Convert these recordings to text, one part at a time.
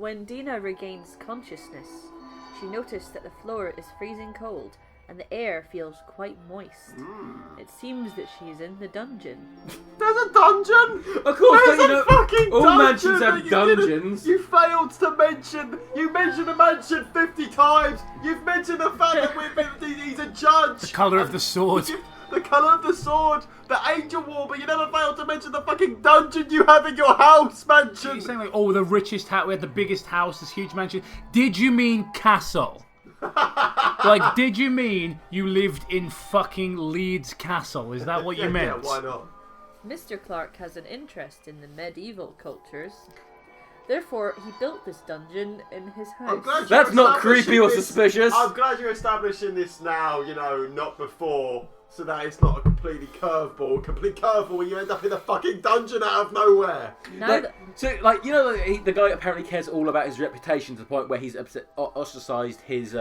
When Dina regains consciousness, she noticed that the floor is freezing cold and the air feels quite moist. It seems that she's in the dungeon. There's a dungeon? Of course, there's a fucking all dungeon mansions have dungeons. You failed to mention. You mentioned the mansion 50 times. You've mentioned the fact that he's a judge. The colour of the sword. The colour of the sword. The angel war, but you never failed to mention the fucking dungeon you have in your house, mansion. You're saying like, oh, the richest house, we had the biggest house, this huge mansion. Did you mean castle? Like, did you mean you lived in fucking Leeds Castle? Is that what you meant? Yeah, why not? Mr. Clark has an interest in the medieval cultures. Therefore, he built this dungeon in his house. That's not creepy or suspicious. I'm glad you're establishing this now, not before. So that it's not a complete curveball where you end up in a fucking dungeon out of nowhere. The guy apparently cares all about his reputation to the point where he's ostracised his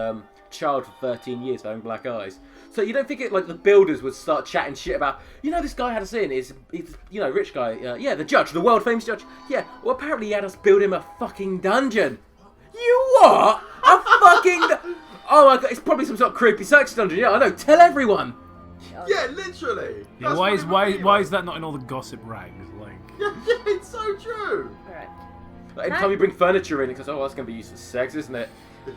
child for 13 years for having black eyes. So you don't think the builders would start chatting shit about, this guy had us in, he's rich guy, the judge, the world famous judge. Yeah, well apparently he had us build him a fucking dungeon. You what? A fucking... Oh my god, it's probably some sort of creepy sex dungeon. Yeah, I know, tell everyone. Yeah, literally. Yeah, why is that not in all the gossip rags? Yeah, it's so true. Alright. Every time you bring furniture in, because that's going to be used for sex, isn't it?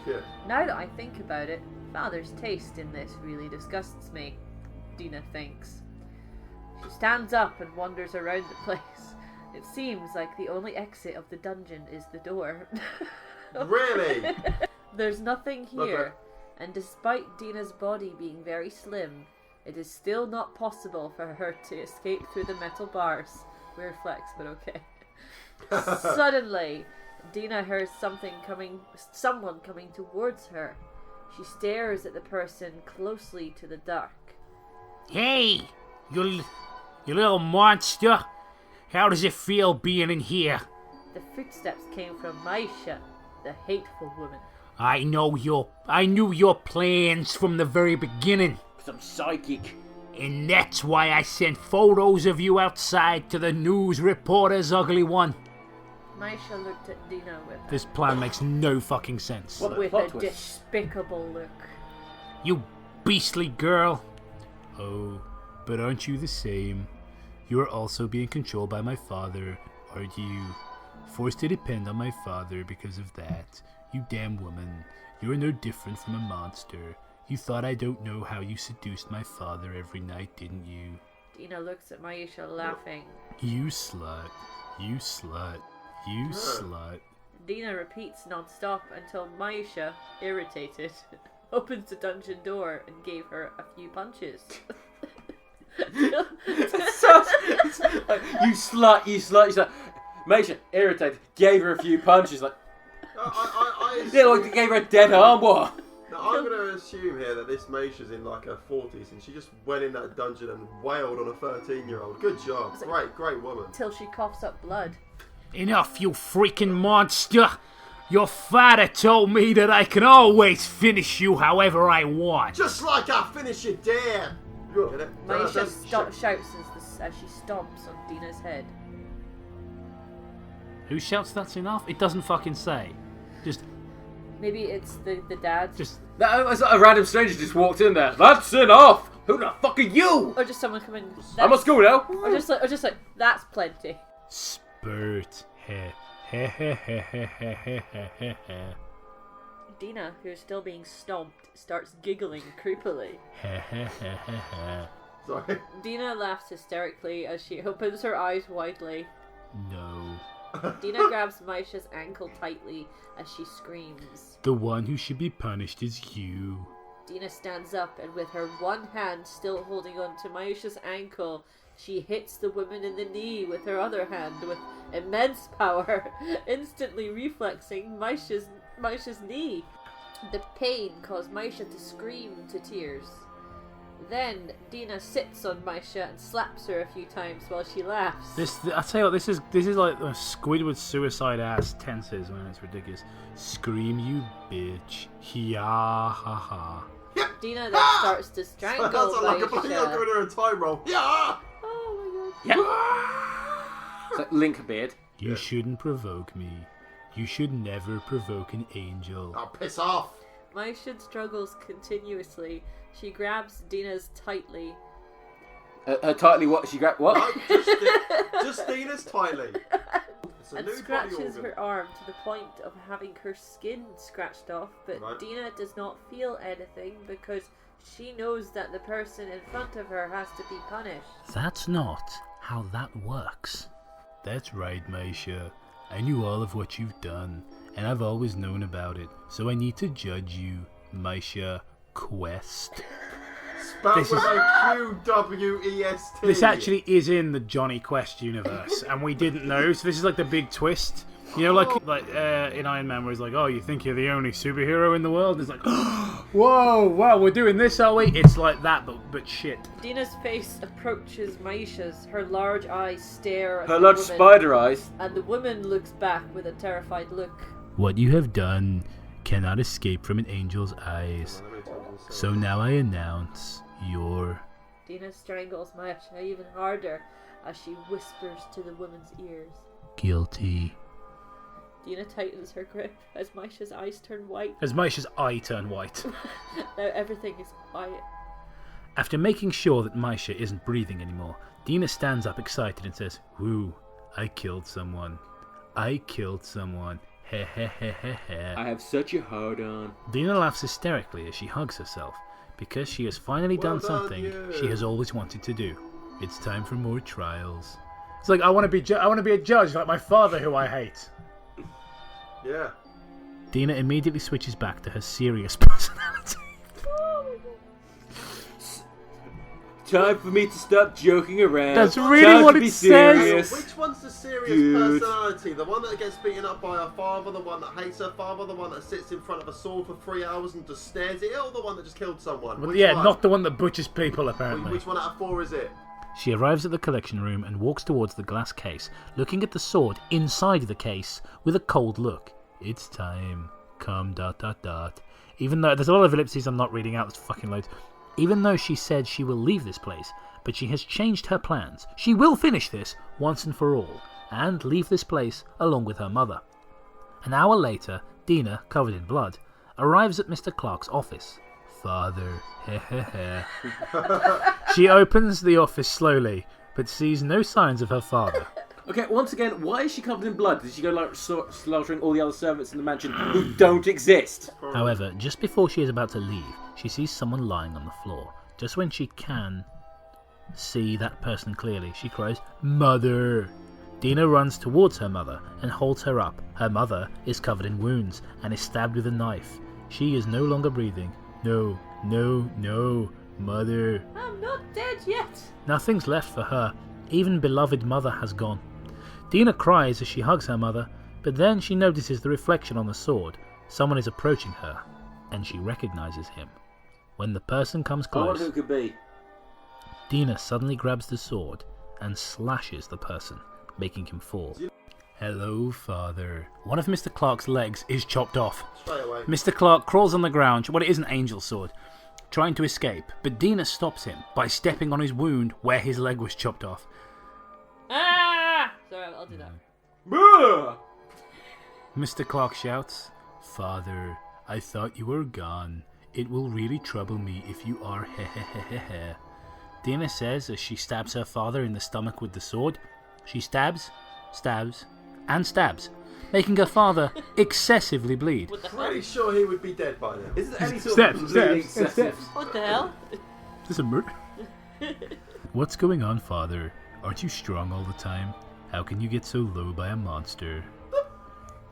Yeah. Now that I think about it, Father's taste in this really disgusts me, Dina thinks. She stands up and wanders around the place. It seems like the only exit of the dungeon is the door. Really? There's nothing here, and despite Dina's body being very slim, it is still not possible for her to escape through the metal bars. Weird flex, but okay. Suddenly, Dina hears someone coming towards her. She stares at the person closely to the dark. Hey, you little monster. How does it feel being in here? The footsteps came from Maisha, the hateful woman. I knew your plans from the very beginning. I'm psychic. And that's why I sent photos of you outside to the news reporter's ugly one. Maisha looked at Dina with This plan makes no fucking sense. with a despicable look. You beastly girl. Oh, but aren't you the same? You are also being controlled by my father, aren't you? Forced to depend on my father because of that. You damn woman. You are no different from a monster. You thought I don't know how you seduced my father every night, didn't you? Dina looks at Maisha laughing. You slut. You slut. You slut. Dina repeats non-stop until Maisha, irritated, opens the dungeon door and gave her a few punches. You slut. Maisha, irritated, gave her a few punches. Gave her a dead arm, what? Now, I'm going to assume here that this Maisha's in her 40s and she just went in that dungeon and wailed on a 13-year-old. Good job. Great woman. Till she coughs up blood. Enough, you freaking monster! Your father told me that I can always finish you however I want. Just like I finish your dad. Maisha shouts as she stomps on Dina's head. Who shouts that's enough? It doesn't fucking say. Just... Maybe it's the dad. Just... It's like a random stranger just walked in there. That's enough! Who the fuck are you? Or just someone coming... I'm at school now. Or just like, that's plenty. Spurt. Dina, who's still being stomped, starts giggling creepily. Sorry. Dina laughs hysterically as she opens her eyes widely. No. Dina grabs Maisha's ankle tightly as she screams. The one who should be punished is you. Dina stands up and with her one hand still holding on to Maisha's ankle, she hits the woman in the knee with her other hand with immense power, instantly reflexing Maisha's knee. The pain caused Maisha to scream to tears. Then Dina sits on Maisha and slaps her a few times while she laughs. I tell you what, this is like a Squidward suicide ass tenses, man. It's ridiculous. Scream, you bitch! Ha ha ha! Dina then starts to strangle That's like Maisha. you're giving her a time roll. Yeah. Oh my god. Yeah. It's like Link beard. You shouldn't provoke me. You should never provoke an angel. Oh, piss off! Maisha struggles continuously. She grabs Dina's tightly. Her tightly what? She grabbed what? No, just Dina's tightly. It's a And new body scratches organ. her arm to the point of having her skin scratched off, but Right. Dina does not feel anything because she knows that the person in front of her has to be punished. That's not how that works. That's right, Maisha. I knew all of what you've done, and I've always known about it, so I need to judge you, Maisha Quest. Spelled This with is- a Q-W-E-S-T. This actually is in the Johnny Quest universe, and we didn't know, so this is like the big twist. You know, like in Iron Man, where he's like, "Oh, you think you're the only superhero in the world?" And it's like, "Whoa, wow, we're doing this, are we?" It's like that, but shit. Dina's face approaches Maisha's. Her large eyes stare at Her the large woman, spider eyes. and the woman looks back with a terrified look. What you have done cannot escape from an angel's eyes. So now I announce your... Dina strangles Maisha even harder as she whispers to the woman's ears. guilty. Dina tightens her grip as Maisha's eyes turn white. As Maisha's eye turned white. Now everything is quiet. After making sure that Maisha isn't breathing anymore, Dina stands up excited and says, "Woo, I killed someone. I killed someone. Heh heh heh heh heh." I have such a hard on. Dina laughs hysterically as she hugs herself, because she has finally Well done done, something you. she has always wanted to do. It's time for more trials. It's like, I want to be a judge like my father, who I hate. Yeah. Dina immediately switches back to her serious personality. Time for me to stop joking around. That's really Time what to it be says. serious. Which one's the serious Dude. personality? The one that gets beaten up by her father, the one that hates her father, the one that sits in front of a sword for 3 hours and just stares at it, or the one that just killed someone? Well, Which yeah, one? not the one that butchers people, apparently. Which one out of 4 is it? She arrives at the collection room and walks towards the glass case, looking at the sword inside the case with a cold look. It's time. Come ... Even though there's a lot of ellipses I'm not reading out, there's fucking loads. Even though she said she will leave this place, but she has changed her plans. She will finish this once and for all, and leave this place along with her mother. An hour later, Dina, covered in blood, arrives at Mr. Clark's office. Father, She opens the office slowly, but sees no signs of her father. Okay, once again, why is she covered in blood? Did she go like slaughtering all the other servants in the mansion who don't exist? However, just before she is about to leave, she sees someone lying on the floor. Just when she can see that person clearly, she cries, "Mother!" Dina runs towards her mother and holds her up. Her mother is covered in wounds and is stabbed with a knife. She is no longer breathing. No, mother. I'm not dead yet. Nothing's left for her. Even beloved mother has gone. Dina cries as she hugs her mother, but then she notices the reflection on the sword. Someone is approaching her, and she recognizes him. When the person comes I wonder close, who it could be. Dina suddenly grabs the sword and slashes the person, making him fall. Hello, father. One of Mr. Clark's legs is chopped off. Straight away. Mr. Clark crawls on the ground, well, it is an angel sword, trying to escape, but Dina stops him by stepping on his wound where his leg was chopped off. Ah! Sorry, I'll do that. Bruh! Mr. Clark shouts, "Father, I thought you were gone. It will really trouble me if you are hehehehe." Dina says as she stabs her father in the stomach with the sword. She stabs, and stabs, making her father excessively bleed. What the hell? Pretty sure he would be dead by now. Is there any sort Steps, of really steps, excessive? steps. What the hell? Is this a murder? What's going on, father? Aren't you strong all the time? How can you get so low by a monster?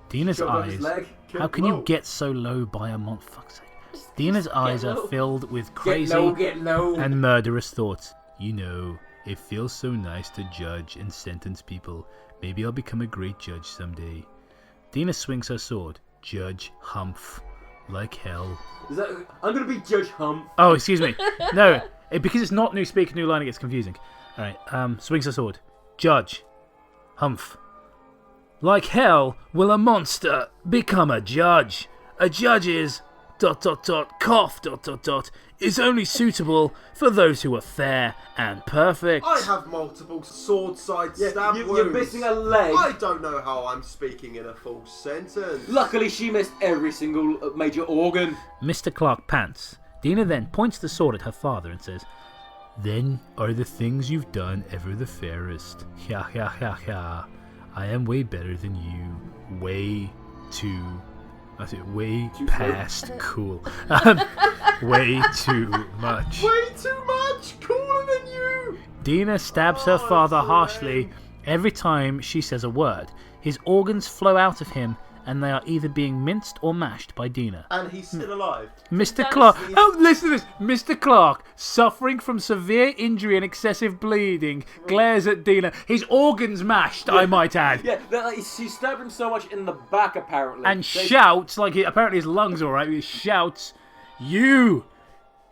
Dina's Shoved off his eyes. leg. How can you get so low by a monster? Fuck's sake. Dina's eyes are low. filled with Get crazy low, get low. and murderous thoughts. You know, it feels so nice to judge and sentence people. Maybe I'll become a great judge someday. Dina swings her sword. Judge Humph. Like hell. Is that, I'm gonna be Judge Hump. Oh, excuse me. No, because it's not new speaker, new line, it gets confusing. Alright, swings her sword. Judge Humph. Like hell will a monster become a judge. A judge is cough is only suitable for those who are fair and perfect. I have multiple sword-side stab wounds. You're missing a leg. I don't know how I'm speaking in a full sentence. Luckily, she missed every single major organ. Mr. Clark pants. Dina then points the sword at her father and says, "Then are the things you've done ever the fairest. Ha ha ha ha. I am way better than you. Way too... way past cool. Way too much. Way too much? Cooler than you! Dina stabs her father harshly every time she says a word. His organs flow out of him, and they are either being minced or mashed by Dina. And he's still alive. Mr. Clark, listen to this. Mr. Clark, suffering from severe injury and excessive bleeding, glares at Dina. His organs mashed, I might add. Yeah, she stabbed him so much in the back, apparently. And shouts, apparently his lungs are alright, he shouts, You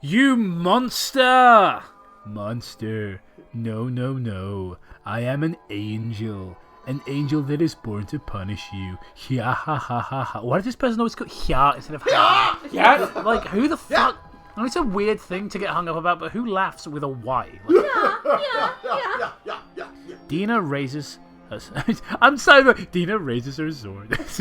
monster! Monster. No. I am an angel. An angel that is born to punish you. Ha ha ha ha ha. Why does this person always go ha instead of ha? Yeah. Like, who the fuck? I know it's a weird thing to get hung up about, but who laughs with a Y? Yeah. Dina raises her... I'm sorry, Dina raises her sword. It's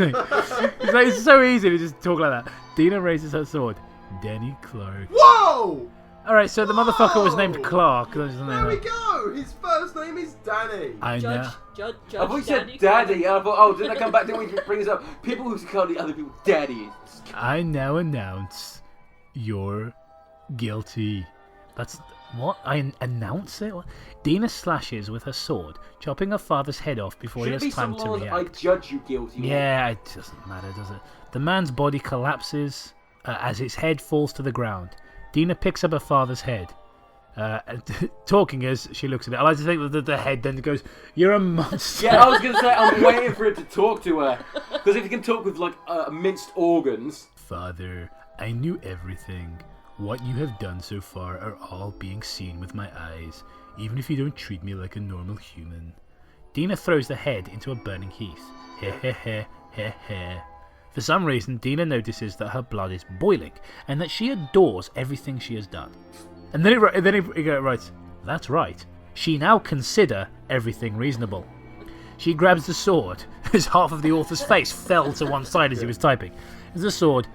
so easy to just talk like that. Dina raises her sword. Danny Clark. Whoa! Alright, so the motherfucker was named Clark. There we go! His first name is Danny. I know. Judge I thought you said Danny daddy. And I thought, did I come back? Didn't we bring this up? People who call the other people daddy. I now announce you're guilty. That's... What? I announce it? What? Dina slashes with her sword, chopping her father's head off before he has time to react. I judge you guilty. Yeah, it doesn't matter, does it? The man's body collapses as his head falls to the ground. Dina picks up her father's head. Talking as she looks at it. I like to think that the head then goes, "You're a monster." Yeah, I was going to say, I'm waiting for it to talk to her. Because if you can talk with, minced organs... Father, I knew everything. What you have done so far are all being seen with my eyes, even if you don't treat me like a normal human. Dina throws the head into a burning heath. Heh. For some reason, Dina notices that her blood is boiling, and that she adores everything she has done. And then he writes, "That's right. She now consider everything reasonable." She grabs the sword, as half of the author's face fell to one side as he was typing. The sword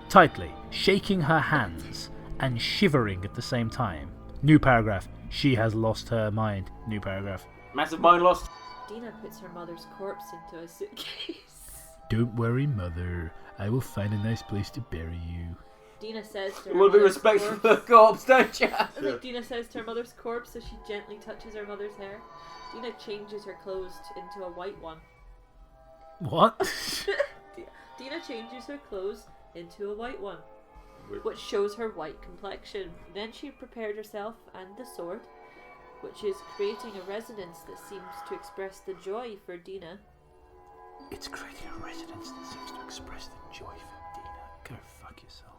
tightly, shaking her hands and shivering at the same time. New paragraph. She has lost her mind. New paragraph. Massive mind lost. Dina puts her mother's corpse into a suitcase. Don't worry, mother. I will find a nice place to bury you. Dina says to her You want to be mother's respectful corpse. for the corpse, don't you? I think Dina says to her mother's corpse as she gently touches her mother's hair. Dina changes her clothes into a white one. What? Dina changes her clothes into a white one, which shows her white complexion. Then she prepared herself and the sword, which is creating a resonance that seems to express the joy for Dina. It's creating a resonance that seems to express the joy for Dina. Go fuck yourself.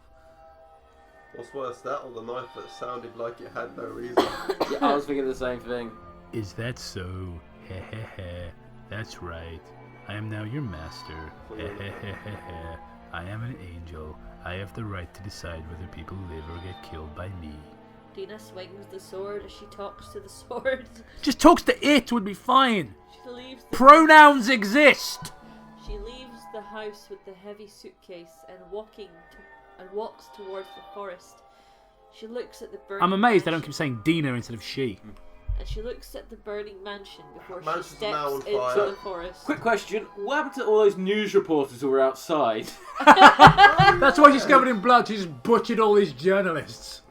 What's worse, that or the knife that sounded like it had no reason? Yeah, I was thinking the same thing. Is that so? Hehehe. That's right. I am now your master. Hehehehe. I am an angel. I have the right to decide whether people live or get killed by me. Dina swings the sword as she talks to the sword. Just talks to it would be fine. She leaves Pronouns exist. She leaves the house with the heavy suitcase and walks towards the forest. She looks at the burning I'm amazed I don't mansion, keep saying Dina instead of she. and she looks at the burning mansion before she Mansion's now on steps into fire. the forest. Quick question, what happened to all those news reporters who were outside? That's why she's covered in blood. She just butchered all these journalists.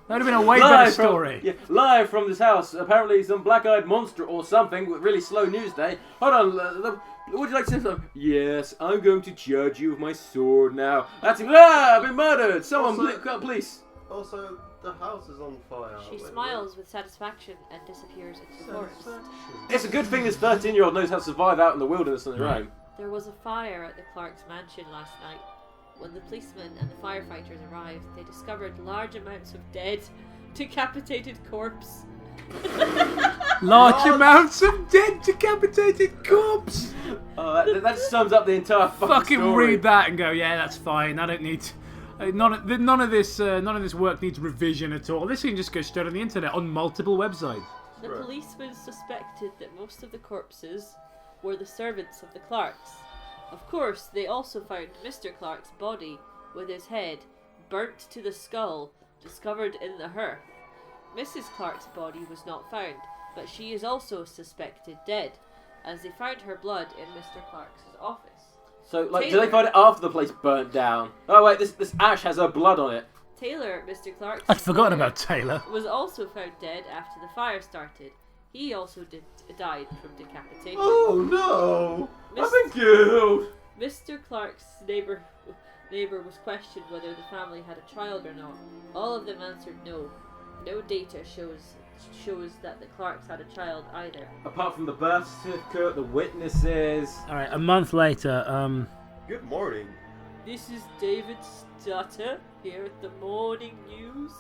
That would have been a way better story. Live from this house. Apparently some black-eyed monster or something with really slow news day. Hold on, would you like to say something? Yes, I'm going to judge you with my sword now. That's it. I've been murdered. Someone, please. Also, the house is on fire. She smiles with satisfaction and disappears into the forest. It's a good thing this 13-year-old knows how to survive out in the wilderness on their own. There was a fire at the Clark's mansion last night. When the policemen and the firefighters arrived, they discovered large amounts of dead, decapitated corpse. Large amounts of dead decapitated corpse. That sums up the entire fucking story. Read that and go, yeah, that's fine. I don't need None of this work needs revision at all. This can just go straight on the internet on multiple websites. The policemen suspected that most of the corpses were the servants of the Clarks. Of course, they also found Mr. Clark's body with his head burnt to the skull, discovered in the hearth. Mrs. Clark's body was not found, but she is also suspected dead, as they found her blood in Mr. Clark's office. So, like, Taylor- do they find it after the place burnt down? Oh wait, this ash has her blood on it. Taylor, Mr. Clark's I'd forgotten brother, about Taylor. was also found dead after the fire started. He also died from decapitation. Oh no! Mis- I've been killed! Mr. Clark's neighbour was questioned whether the family had a child or not. All of them answered no. No data shows that the Clarks had a child either. Apart from the birth certificate, the witnesses. All right, a month later. Good morning. This is David Stutter here at the Morning News.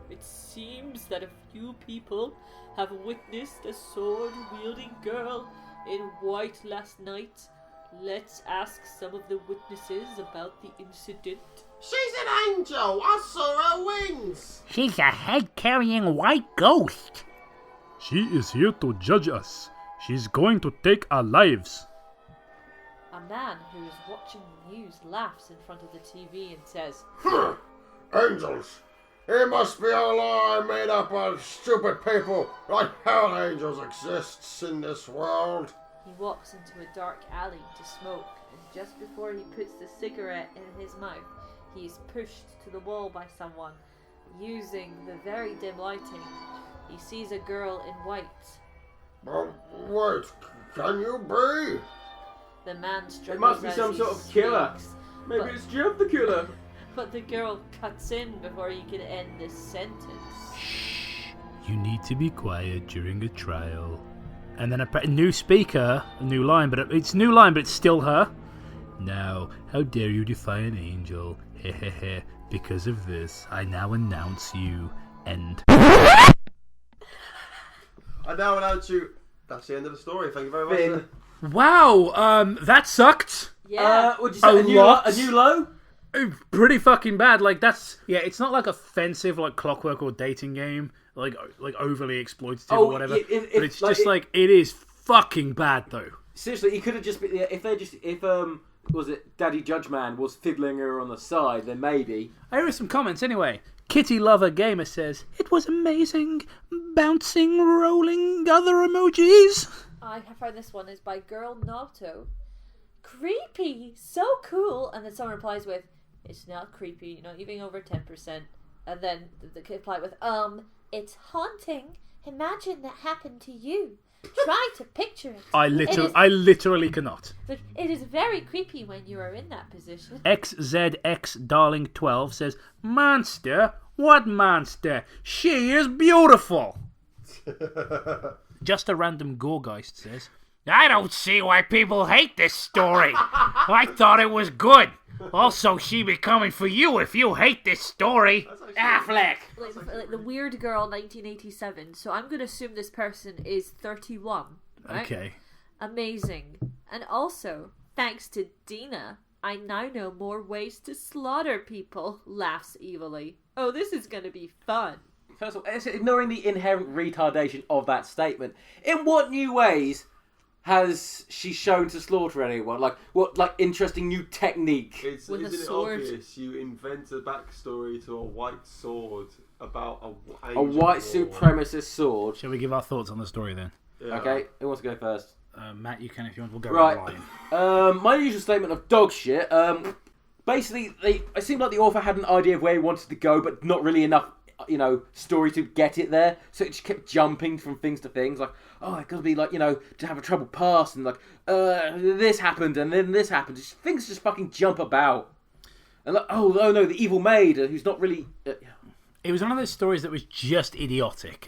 It seems that a few people have witnessed a sword-wielding girl in white last night. Let's ask some of the witnesses about the incident. She's an angel! I saw her wings! She's a head-carrying white ghost. She is here to judge us. She's going to take our lives. A man who is watching the news laughs in front of the TV and says, Angels! It must be a lie made up of stupid people like hell angels exists in this world. He walks into a dark alley to smoke, and just before he puts the cigarette in his mouth, he is pushed to the wall by someone. Using the very dim lighting, he sees a girl in white. Wait, can you be? The man struggles. It must be as some he sort of killer. speaks, Maybe but- it's Jeff the killer. But the girl cuts in before he can end this sentence. You need to be quiet during a trial. And then a new speaker, a new line, but it's new line, but it's still her. Now, how dare you defy an angel? Hehehe. Because of this, I now announce you. End. I now announce you. That's the end of the story. Thank you very much. Finn. sir. Wow, that sucked. Yeah. Would you say A lot. a new low? Pretty fucking bad. Like it's not like offensive like Clockwork or Dating Game, like overly exploitative or whatever. But it's just like it is fucking bad though. Seriously, he could have just been. If was it Daddy Judge Man was fiddling her on the side, then maybe. Here are some comments anyway. Kitty Lover Gamer says it was amazing, bouncing, rolling, other emojis. I have found this one is by Girl Nato. Creepy, so cool. And then someone replies with, "It's not creepy, not even over 10%." And then the kid replied with, "It's haunting. Imagine that happened to you. Try to picture it. I literally cannot. Look, it is very creepy when you are in that position." XZX Darling 12 says, "Monster? What monster? She is beautiful." Just a random Gorgeist says, I don't see why people hate this story. I thought it was good. Also, she be coming for you if you hate this story. Affleck. Like the Weird Girl 1987. So I'm going to assume this person is 31. Right? okay. Amazing. And also, thanks to Dina, I now know more ways to slaughter people. Laughs evilly. Oh, this is going to be fun. First of all, it's ignoring the inherent retardation of that statement. In what new ways has she shown to slaughter anyone? Like what? Like interesting new technique? With a Isn't it sword. obvious? You invent a backstory to a white sword about A white supremacist sword. Shall we give our thoughts on the story then? Yeah. Okay, who wants to go first? Matt, you can if you want. We'll go Right. Ryan. My usual statement of dog shit. Basically, it seemed like the author had an idea of where he wanted to go, but not really enough, story to get it there. So it just kept jumping from things to things. Like, oh, it got to be like, to have a troubled past, and like, this happened, and then this happened. Things just fucking jump about. And like, oh no, the evil maid, who's not really. It was one of those stories that was just idiotic.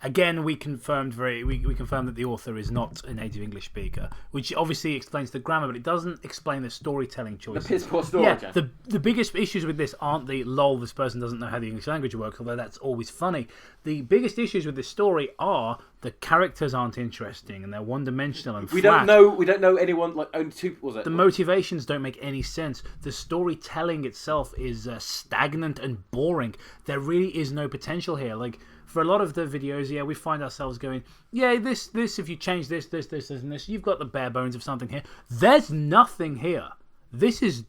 Again, we confirmed that the author is not a native English speaker, which obviously explains the grammar, but it doesn't explain the storytelling choices. The piss poor story. Yeah, the biggest issues with this aren't the lol, this person doesn't know how the English language works, although that's always funny. The biggest issues with this story are the characters aren't interesting and they're one-dimensional and We flat. don't know anyone, like, only two, was it? The motivations don't make any sense. The storytelling itself is stagnant and boring. There really is no potential here. Like, for a lot of the videos, we find ourselves going, this, if you change this, and this, you've got the bare bones of something here. There's nothing here. This is...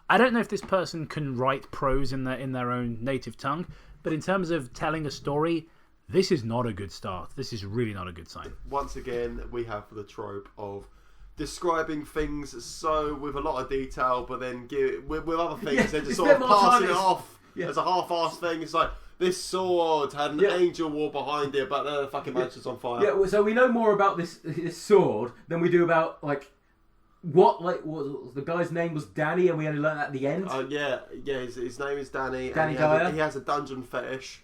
I don't know if this person can write prose in their own native tongue, but in terms of telling a story, this is not a good start. This is really not a good sign. Once again, we have the trope of describing things with a lot of detail, but then with other things, they're just sort of passing it off as a half-assed thing. It's like, this sword had an angel war behind it, but the fucking mansion's on fire. Yeah, so we know more about this sword than we do about, like, what the guy's name was Danny, and we only learned that at the end. His name is Danny. Danny and he has a dungeon fetish.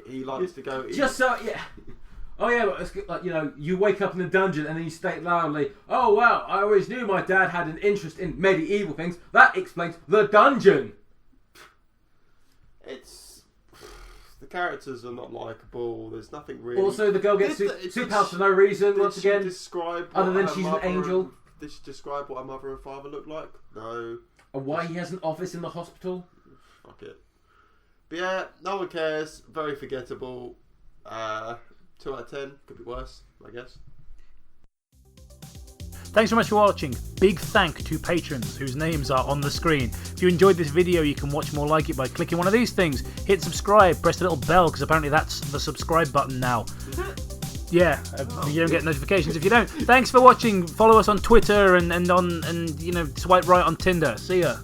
He likes to go. Oh yeah, but it's like, you wake up in a dungeon and then you state loudly, "Oh wow, I always knew my dad had an interest in medieval things. That explains the dungeon." The characters are not likable. There's nothing really. Also, the girl gets soup house for no reason. Once again, describe other than she's an angel. Did she describe what her mother and father look like? No. And why he has an office in the hospital? Fuck it. But yeah, no one cares. Very forgettable. 2 out of 10. Could be worse, I guess. Thanks so much for watching. Big thank to patrons whose names are on the screen. If you enjoyed this video, you can watch more like it by clicking one of these things. Hit subscribe, press the little bell, because apparently that's the subscribe button now. Yeah, you don't get notifications if you don't. Thanks for watching. Follow us on Twitter and swipe right on Tinder. See ya.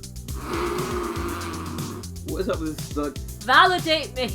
What is up with this? Validate me.